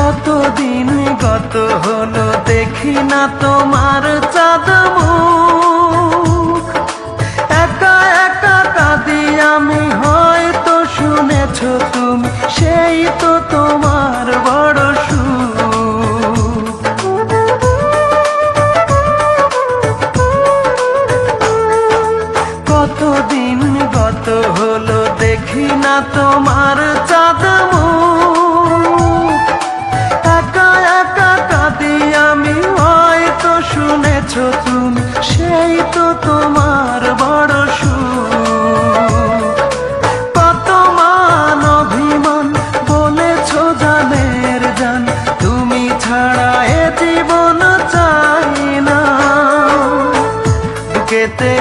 কতদিন গত হলো দেখি না তোমার চাঁদ মুখ। একা একা কাঁদি আমি, হয়তো শুনেছ তুমি, সেই তো তোমার বড় সুখ। কতদিন গত হলো দেখি না তোমার চাঁদ মুখ। একা একা কাঁদি আমি, হয়তো শুনেছ তুমি, সেই তো তোমার বড় সুখ। কত মান অভিমান বলেছ জানের জান, তুমি ছাড়া এ জীবন চাই না। বুকেতে